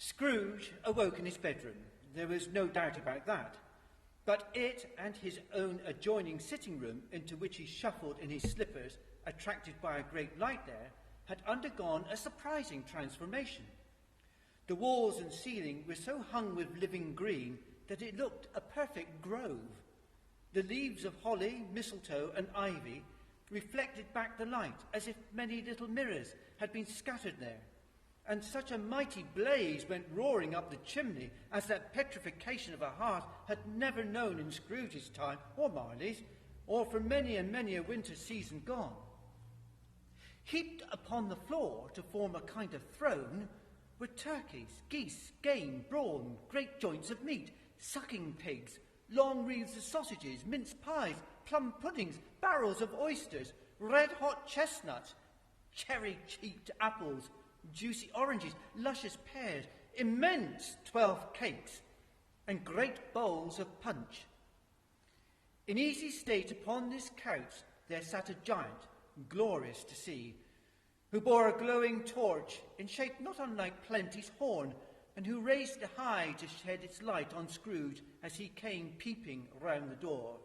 Scrooge awoke in his bedroom. There was no doubt about that. But it and his own adjoining sitting room, into which he shuffled in his slippers, attracted by a great light there, had undergone a surprising transformation. The walls and ceiling were so hung with living green that it looked a perfect grove. The leaves of holly, mistletoe, and ivy reflected back the light as if many little mirrors had been scattered there, and such a mighty blaze went roaring up the chimney as that petrification of a heart had never known in Scrooge's time, or Marley's, or for many and many a winter season gone. Heaped upon the floor to form a kind of throne were turkeys, geese, game, brawn, great joints of meat, sucking pigs, long wreaths of sausages, mince pies, plum puddings, barrels of oysters, red-hot chestnuts, cherry-cheeked apples, juicy oranges, luscious pears, immense 12 cakes, and great bowls of punch. In easy state upon this couch there sat a giant, glorious to see, who bore a glowing torch in shape not unlike Plenty's horn, and who raised it high to shed its light on Scrooge as he came peeping round the door.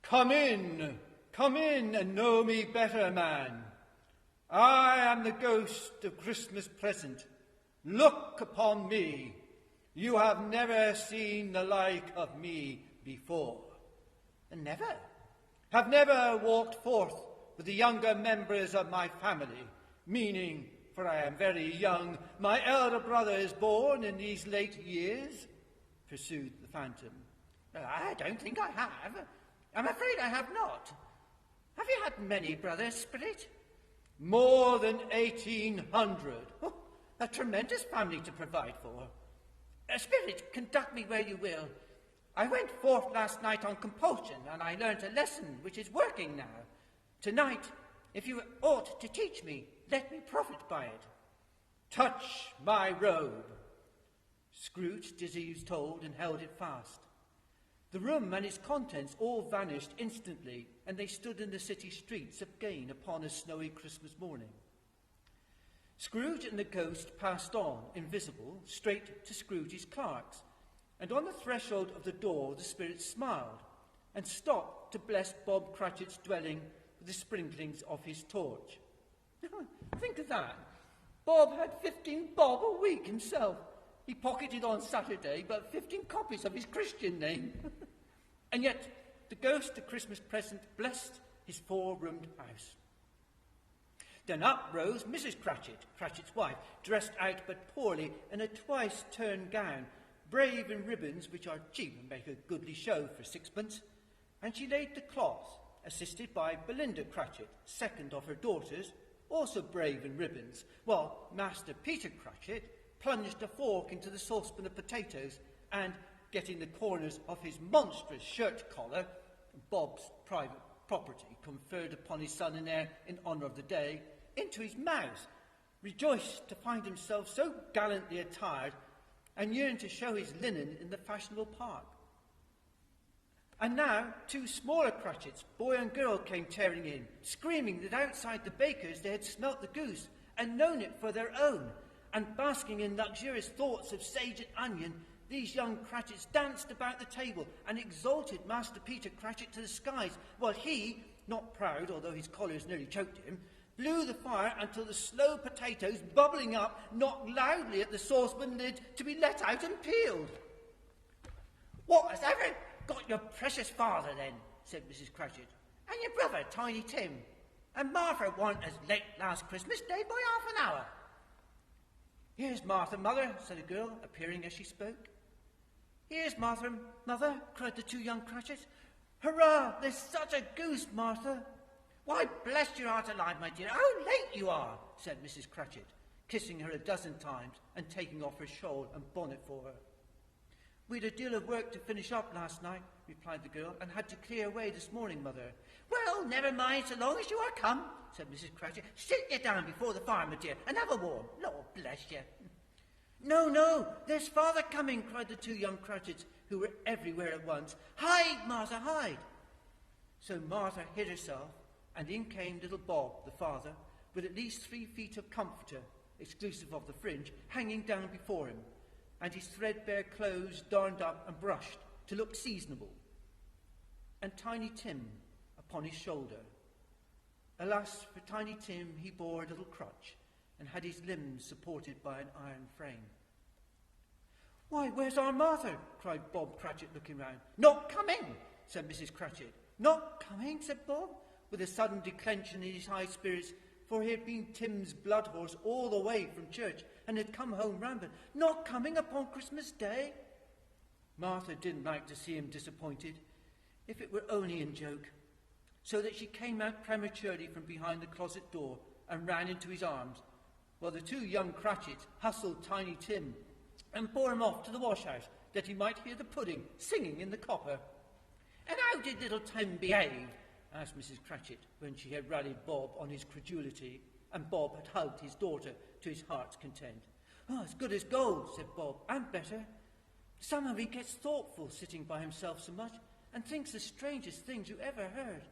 Come in, and know me better, man. I am the ghost of Christmas present. Look upon me. You have never seen the like of me before. And never? Have never walked forth with the younger members of my family, meaning, for I am very young, my elder brother is born in these late years, pursued the phantom. I don't think I have. I'm afraid I have not. Have you had many brothers, Spirit? More than 1,800. Oh, a tremendous family to provide for. Spirit, conduct me where you will. I went forth last night on compulsion, and I learnt a lesson which is working now. Tonight, if you ought to teach me, let me profit by it. Touch my robe. Scrooge did as he was told and held it fast. The room and its contents all vanished instantly, and they stood in the city streets again upon a snowy Christmas morning. Scrooge and the ghost passed on, invisible, straight to Scrooge's clerk's, and on the threshold of the door the spirit smiled and stopped to bless Bob Cratchit's dwelling with the sprinklings of his torch. Think of that. Bob had 15 bob a week himself. He pocketed on Saturday but 15 copies of his Christian name. And yet the ghost of Christmas present blessed his 4-roomed house. Then up rose Mrs. Cratchit, Cratchit's wife, dressed out but poorly in a twice-turned gown, brave in ribbons which are cheap and make a goodly show for 6pence, and she laid the cloth, assisted by Belinda Cratchit, second of her daughters, also brave in ribbons, while Master Peter Cratchit plunged a fork into the saucepan of potatoes and, getting the corners of his monstrous shirt collar, Bob's private property conferred upon his son and heir in honour of the day, into his mouth, rejoiced to find himself so gallantly attired, and yearned to show his linen in the fashionable park. And now 2 smaller Cratchits, boy and girl, came tearing in, screaming that outside the baker's they had smelt the goose and known it for their own, and basking in luxurious thoughts of sage and onion, these young Cratchits danced about the table and exalted Master Peter Cratchit to the skies, while he, not proud, although his collars nearly choked him, blew the fire until the slow potatoes, bubbling up, knocked loudly at the saucepan lid to be let out and peeled. What has ever got your precious father, then? Said Mrs. Cratchit. And your brother, Tiny Tim. And Martha warn't as late last Christmas Day by half an hour. Here's Martha, mother, said a girl, appearing as she spoke. Here's Martha, mother, cried the 2 young Cratchits. Hurrah, there's such a goose, Martha. Why, bless your heart alive, my dear, how late you are, said Mrs. Cratchit, kissing her a dozen times and taking off her shawl and bonnet for her. We'd a deal of work to finish up last night, replied the girl, and had to clear away this morning, mother. Well, never mind, so long as you are come, said Mrs. Cratchit. Sit you down before the fire, my dear, and have a warm. Lord bless you. No, there's father coming, cried the 2 young Cratchits, who were everywhere at once. Hide, Martha, hide. So Martha hid herself, and in came little Bob, the father, with at least 3 feet of comforter, exclusive of the fringe, hanging down before him, and his threadbare clothes darned up and brushed to look seasonable, and Tiny Tim upon his shoulder. Alas, for Tiny Tim, he bore a little crutch, and had his limbs supported by an iron frame. "Why, where's our Martha?" cried Bob Cratchit, looking round. "Not coming," said Mrs. Cratchit. "Not coming," said Bob, with a sudden declension in his high spirits, for he had been Tim's blood horse all the way from church, and had come home rampant. "Not coming upon Christmas Day?" Martha didn't like to see him disappointed, if it were only in joke, so that she came out prematurely from behind the closet door and ran into his arms, while the two young Cratchits hustled Tiny Tim and bore him off to the wash-house, that he might hear the pudding singing in the copper. "And how did little Tim behave?" asked Mrs. Cratchit, when she had rallied Bob on his credulity, and Bob had hugged his daughter to his heart's content. "Oh, as good as gold," said Bob, "and better. Somehow he gets thoughtful sitting by himself so much, and thinks the strangest things you ever heard.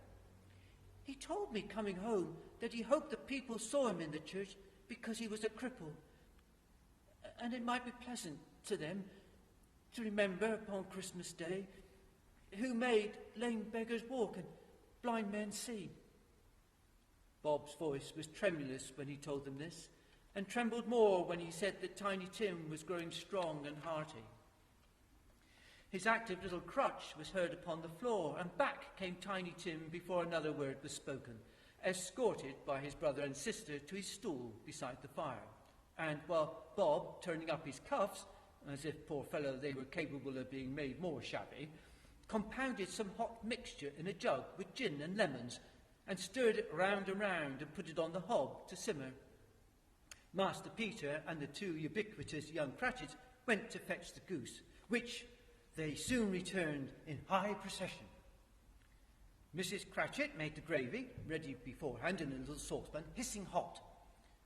He told me coming home that he hoped the people saw him in the church because he was a cripple, and it might be pleasant to them to remember upon Christmas Day who made lame beggars walk and blind men see." Bob's voice was tremulous when he told them this, and trembled more when he said that Tiny Tim was growing strong and hearty. His active little crutch was heard upon the floor, and back came Tiny Tim before another word was spoken, escorted by his brother and sister to his stool beside the fire. And while Bob, turning up his cuffs, as if, poor fellow, they were capable of being made more shabby, compounded some hot mixture in a jug with gin and lemons, and stirred it round and round and put it on the hob to simmer. Master Peter and the two ubiquitous young Cratchits went to fetch the goose, which they soon returned in high procession. Mrs. Cratchit made the gravy, ready beforehand in a little saucepan, hissing hot.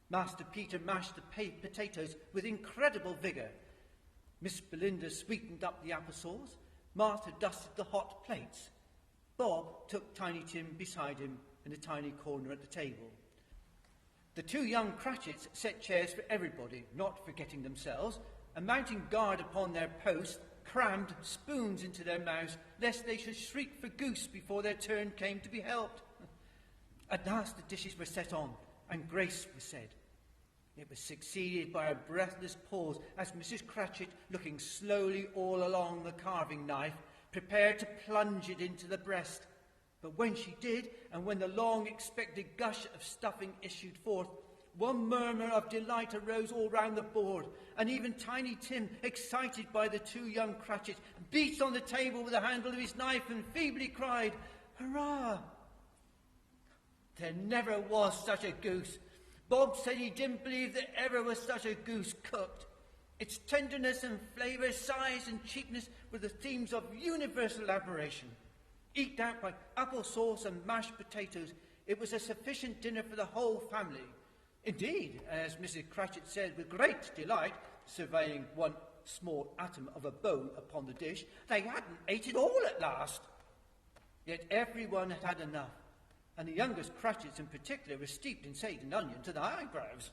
Master Peter mashed the potatoes with incredible vigour. Miss Belinda sweetened up the applesauce. Martha dusted the hot plates. Bob took Tiny Tim beside him in a tiny corner at the table. The two young Cratchits set chairs for everybody, not forgetting themselves, and mounting guard upon their post, crammed spoons into their mouths, lest they should shriek for goose before their turn came to be helped. At last the dishes were set on, and grace was said. It was succeeded by a breathless pause as Mrs. Cratchit, looking slowly all along the carving knife, prepared to plunge it into the breast. But when she did, and when the long-expected gush of stuffing issued forth, one murmur of delight arose all round the board, and even Tiny Tim, excited by the two young Cratchits, beat on the table with the handle of his knife and feebly cried, "Hurrah!" There never was such a goose. Bob said he didn't believe there ever was such a goose cooked. Its tenderness and flavour, size and cheapness were the themes of universal admiration. Eked out by apple sauce and mashed potatoes, it was a sufficient dinner for the whole family. Indeed, as Mrs. Cratchit said with great delight, surveying one small atom of a bone upon the dish, they hadn't ate it all at last. Yet everyone had had enough, and the youngest Cratchits in particular were steeped in sage and onion to the eyebrows.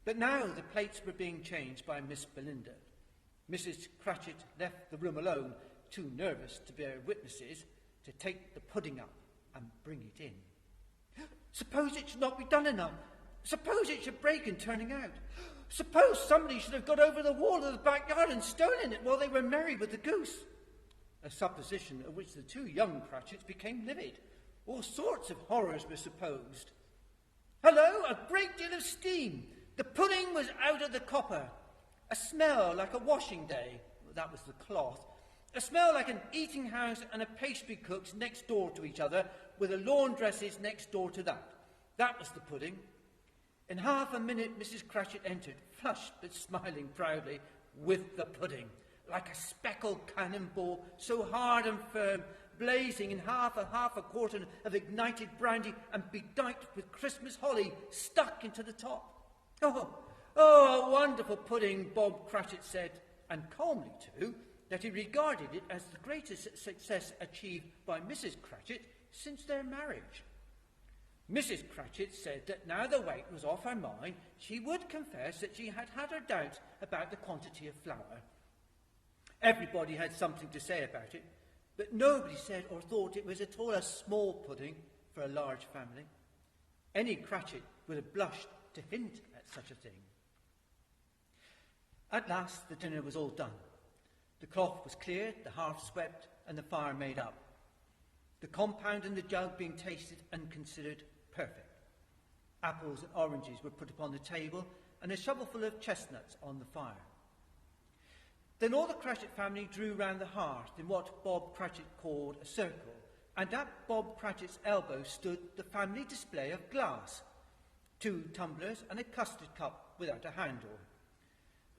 But now the plates were being changed by Miss Belinda. Mrs. Cratchit left the room alone, too nervous to bear witnesses, to take the pudding up and bring it in. Suppose it should not be done enough. Suppose it should break in turning out. Suppose somebody should have got over the wall of the backyard and stolen it while they were merry with the goose. A supposition at which the two young Cratchits became livid. All sorts of horrors were supposed. Hello, a great deal of steam. The pudding was out of the copper. A smell like a washing day. That was the cloth. A smell like an eating house and a pastry cook's next door to each other, with a laundress's next door to that. That was the pudding. In half a minute, Mrs. Cratchit entered, flushed but smiling proudly, with the pudding, like a speckled cannonball, so hard and firm, blazing in half a quartern of ignited brandy and bedight with Christmas holly stuck into the top. Oh, a wonderful pudding, Bob Cratchit said, and calmly too, that he regarded it as the greatest success achieved by Mrs. Cratchit since their marriage. Mrs. Cratchit said that now the weight was off her mind, she would confess that she had had her doubts about the quantity of flour. Everybody had something to say about it, but nobody said or thought it was at all a small pudding for a large family. Any Cratchit would have blushed to hint at such a thing. At last the dinner was all done. The cloth was cleared, the hearth swept, and the fire made up. The compound and the jug being tasted and considered perfect. Apples and oranges were put upon the table, and a shovelful of chestnuts on the fire. Then all the Cratchit family drew round the hearth in what Bob Cratchit called a circle, and at Bob Cratchit's elbow stood the family display of glass, 2 tumblers and a custard cup without a handle.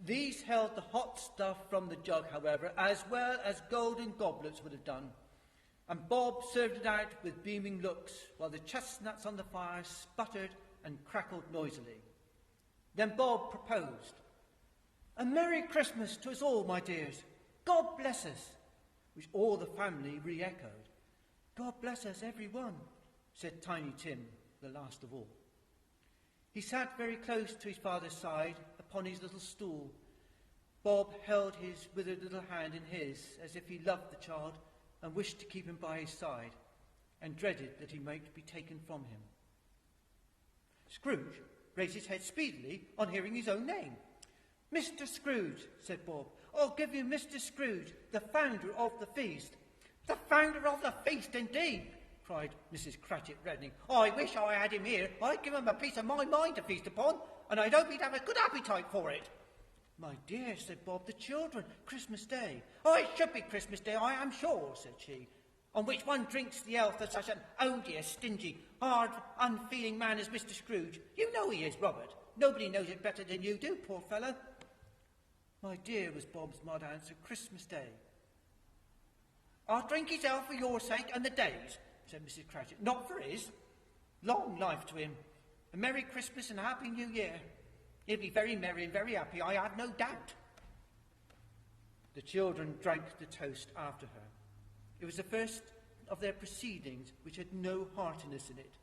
These held the hot stuff from the jug, however, as well as golden goblets would have done, and Bob served it out with beaming looks, while the chestnuts on the fire sputtered and crackled noisily. Then Bob proposed, "A Merry Christmas to us all, my dears. God bless us," which all the family re-echoed. "God bless us, every one," said Tiny Tim, the last of all. He sat very close to his father's side upon his little stool. Bob held his withered little hand in his, as if he loved the child and wished to keep him by his side, and dreaded that he might be taken from him. Scrooge raised his head speedily on hearing his own name. "Mr. Scrooge," said Bob. "I'll give you Mr. Scrooge, the founder of the feast." "The founder of the feast, indeed!" cried Mrs. Cratchit, reddening. "I wish I had him here. I'd give him a piece of my mind to feast upon, and I'd hope he'd have a good appetite for it." "My dear," said Bob, "the children, Christmas Day." "Oh, it should be Christmas Day, I am sure," said she, "on which one drinks the health of such an odious, stingy, hard, unfeeling man as Mr. Scrooge. You know he is, Robert. Nobody knows it better than you do, poor fellow." "My dear," was Bob's mad answer, "Christmas Day." "I'll drink his health for your sake and the day's," said Mrs. Cratchit, "not for his. Long life to him. A Merry Christmas and a Happy New Year. He'll be very merry and very happy, I have no doubt." The children drank the toast after her. It was the first of their proceedings which had no heartiness in it.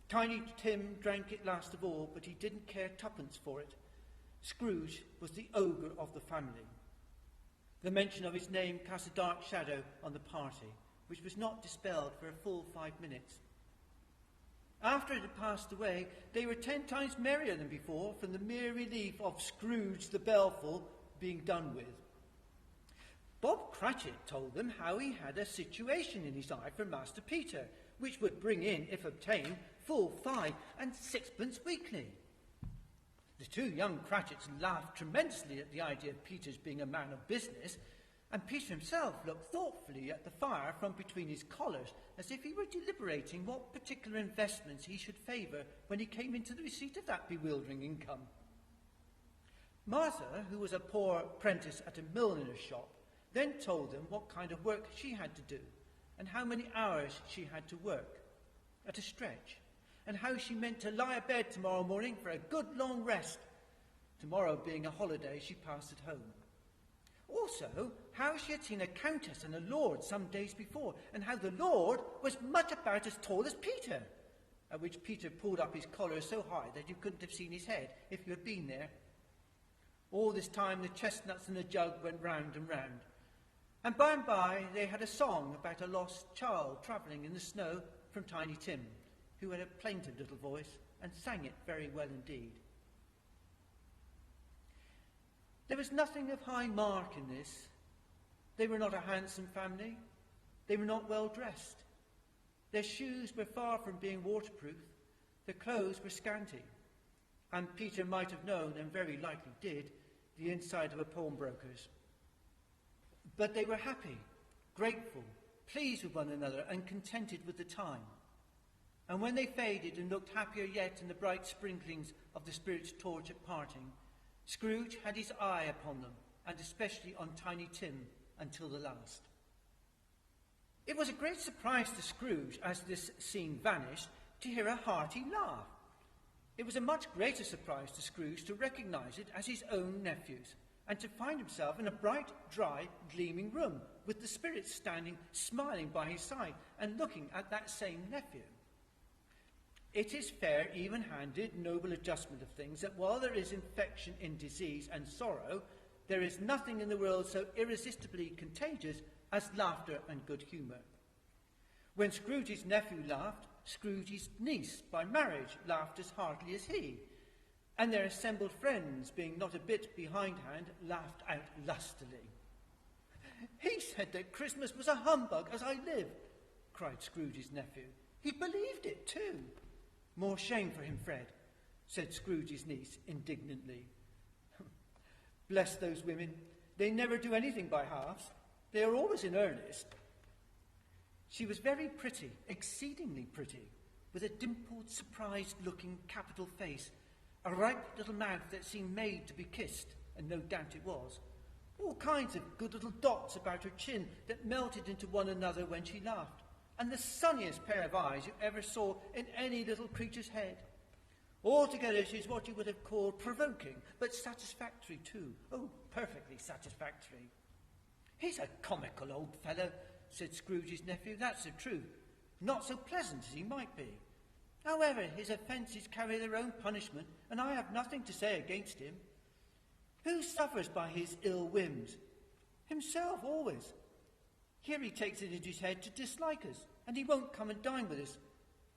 Tiny Tim drank it last of all, but he didn't care twopence for it. Scrooge was the ogre of the family. The mention of his name cast a dark shadow on the party, which was not dispelled for a full 5 minutes. After it had passed away, they were 10 times merrier than before from the mere relief of Scrooge the Baleful being done with. Bob Cratchit told them how he had a situation in his eye for Master Peter, which would bring in, if obtained, full 5 and 6pence weekly. The 2 young Cratchits laughed tremendously at the idea of Peter's being a man of business, and Peter himself looked thoughtfully at the fire from between his collars, as if he were deliberating what particular investments he should favour when he came into the receipt of that bewildering income. Martha, who was a poor apprentice at a milliner's shop, then told them what kind of work she had to do, and how many hours she had to work, at a stretch, and how she meant to lie abed tomorrow morning for a good long rest. Tomorrow being a holiday, she passed at home. Also, how she had seen a countess and a lord some days before, and how the lord was much about as tall as Peter, at which Peter pulled up his collar so high that you couldn't have seen his head if you had been there. All this time the chestnuts and the jug went round and round, and by they had a song about a lost child travelling in the snow from Tiny Tim, who had a plaintive little voice and sang it very well indeed. There was nothing of high mark in this. They were not a handsome family. They were not well dressed. Their shoes were far from being waterproof. Their clothes were scanty. And Peter might have known, and very likely did, the inside of a pawnbroker's. But they were happy, grateful, pleased with one another, and contented with the time. And when they faded and looked happier yet in the bright sprinklings of the Spirit's torch at parting, Scrooge had his eye upon them, and especially on Tiny Tim, until the last. It was a great surprise to Scrooge, as this scene vanished, to hear a hearty laugh. It was a much greater surprise to Scrooge to recognise it as his own nephew's, and to find himself in a bright, dry, gleaming room, with the Spirit standing smiling by his side and looking at that same nephew. It is fair, even-handed, noble adjustment of things that while there is infection in disease and sorrow, there is nothing in the world so irresistibly contagious as laughter and good humour. When Scrooge's nephew laughed, Scrooge's niece, by marriage, laughed as heartily as he, and their assembled friends, being not a bit behindhand, laughed out lustily. "He said that Christmas was a humbug, as I live," cried Scrooge's nephew. "He believed it too." "More shame for him, Fred," said Scrooge's niece indignantly. "Bless those women. They never do anything by halves. They are always in earnest." She was very pretty, exceedingly pretty, with a dimpled, surprised-looking capital face, a ripe little mouth that seemed made to be kissed, and no doubt it was, all kinds of good little dots about her chin that melted into one another when she laughed, and the sunniest pair of eyes you ever saw in any little creature's head. Altogether, she's what you would have called provoking, but satisfactory too. Oh, perfectly satisfactory. "He's a comical old fellow," said Scrooge's nephew. "That's the truth. Not so pleasant as he might be. However, his offences carry their own punishment, and I have nothing to say against him. Who suffers by his ill whims? Himself, always. Here he takes it into his head to dislike us, and he won't come and dine with us.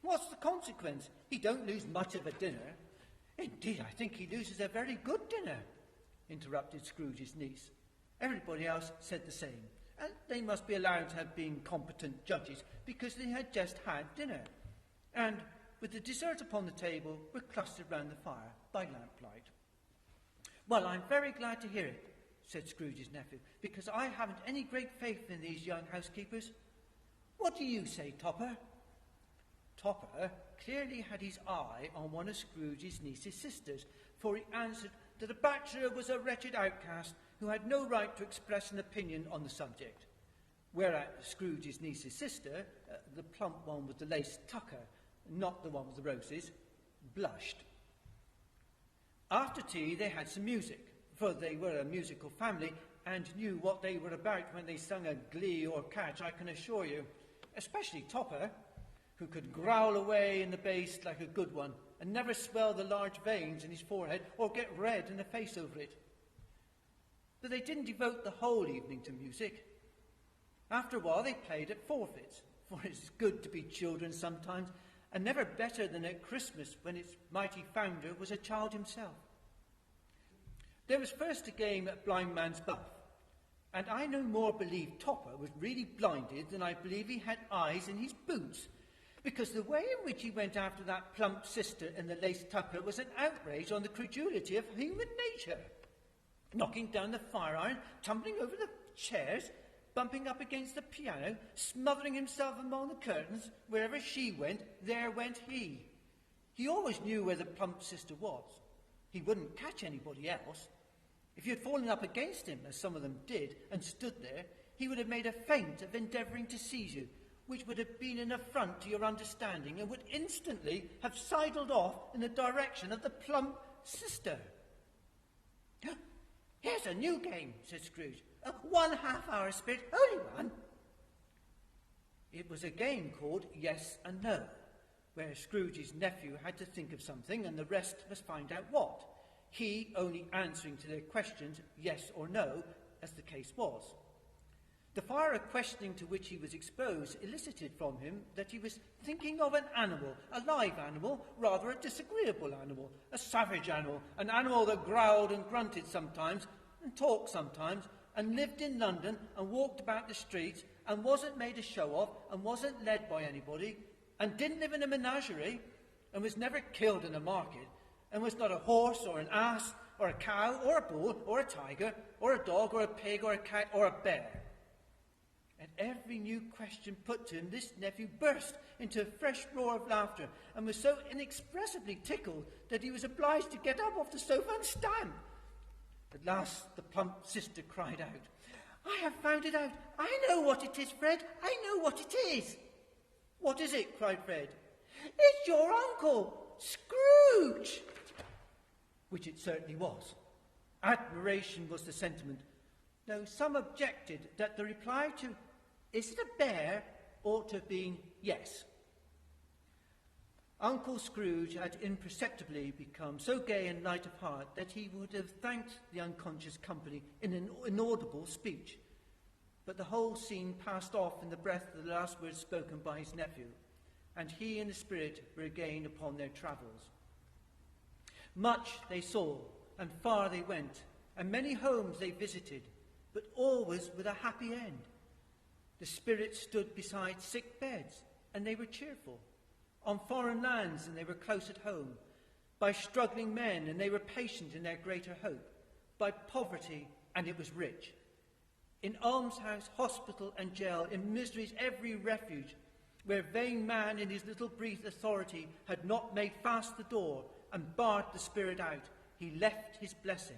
What's the consequence? He don't lose much of a dinner." "Indeed, I think he loses a very good dinner," interrupted Scrooge's niece. Everybody else said the same, and they must be allowed to have been competent judges, because they had just had dinner, and, with the dessert upon the table, were clustered round the fire by lamplight. "Well, I'm very glad to hear it," said Scrooge's nephew, "because I haven't any great faith in these young housekeepers. What do you say, Topper?" Topper clearly had his eye on one of Scrooge's niece's sisters, for he answered that a bachelor was a wretched outcast who had no right to express an opinion on the subject, whereat Scrooge's niece's sister, the plump one with the lace tucker, not the one with the roses, blushed. After tea they had some music, for they were a musical family and knew what they were about when they sung a glee or catch, I can assure you, especially Topper, who could growl away in the bass like a good one and never swell the large veins in his forehead or get red in the face over it. But they didn't devote the whole evening to music. After a while they played at forfeits, for it's good to be children sometimes, and never better than at Christmas when its mighty founder was a child himself. There was first a game at Blind Man's Buff, and I no more believe Topper was really blinded than I believe he had eyes in his boots, because the way in which he went after that plump sister in the lace tucker was an outrage on the credulity of human nature. Knocking down the fire iron, tumbling over the chairs, bumping up against the piano, smothering himself among the curtains. Wherever she went, there went he. He always knew where the plump sister was. He wouldn't catch anybody else. If you had fallen up against him, as some of them did, and stood there, he would have made a feint of endeavouring to seize you, which would have been an affront to your understanding, and would instantly have sidled off in the direction of the plump sister. "Here's a new game," said Scrooge. "A 1/2 hour spirit, only one." It was a game called Yes and No, where Scrooge's nephew had to think of something, and the rest must find out what, he only answering to their questions yes or no, as the case was. The fire of questioning to which he was exposed elicited from him that he was thinking of an animal, a live animal, rather a disagreeable animal, a savage animal, an animal that growled and grunted sometimes, and talked sometimes, and lived in London, and walked about the streets, and wasn't made a show of, and wasn't led by anybody, and didn't live in a menagerie, and was never killed in a market, and was not a horse or an ass or a cow or a bull or a tiger or a dog or a pig or a cat or a bear. At every new question put to him, this nephew burst into a fresh roar of laughter, and was so inexpressibly tickled that he was obliged to get up off the sofa and stamp. At last the plump sister cried out, "I have found it out. I know what it is, Fred. I know what it is." "What is it?" cried Fred. "It's your uncle, Scrooge!" Which it certainly was. Admiration was the sentiment, though some objected that the reply to "Is it a bear?" ought to have been yes. Uncle Scrooge had imperceptibly become so gay and light of heart that he would have thanked the unconscious company in an inaudible speech. But the whole scene passed off in the breath of the last words spoken by his nephew, and he and the spirit were again upon their travels. Much they saw, and far they went, and many homes they visited, but always with a happy end. The spirit stood beside sick beds, and they were cheerful. On foreign lands, and they were close at home. By struggling men, and they were patient in their greater hope. By poverty, and it was rich. In almshouse, hospital, and jail, in misery's every refuge, where vain man in his little brief authority had not made fast the door and barred the spirit out, he left his blessing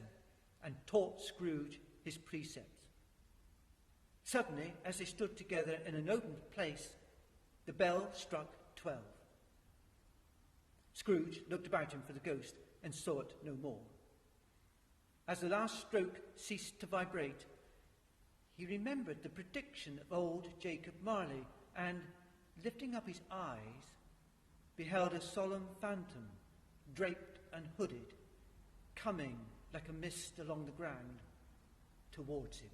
and taught Scrooge his precepts. Suddenly, as they stood together in an open place, the bell struck 12. Scrooge looked about him for the ghost and saw it no more. As the last stroke ceased to vibrate, he remembered the prediction of old Jacob Marley and, lifting up his eyes, beheld a solemn phantom, draped and hooded, coming like a mist along the ground towards him.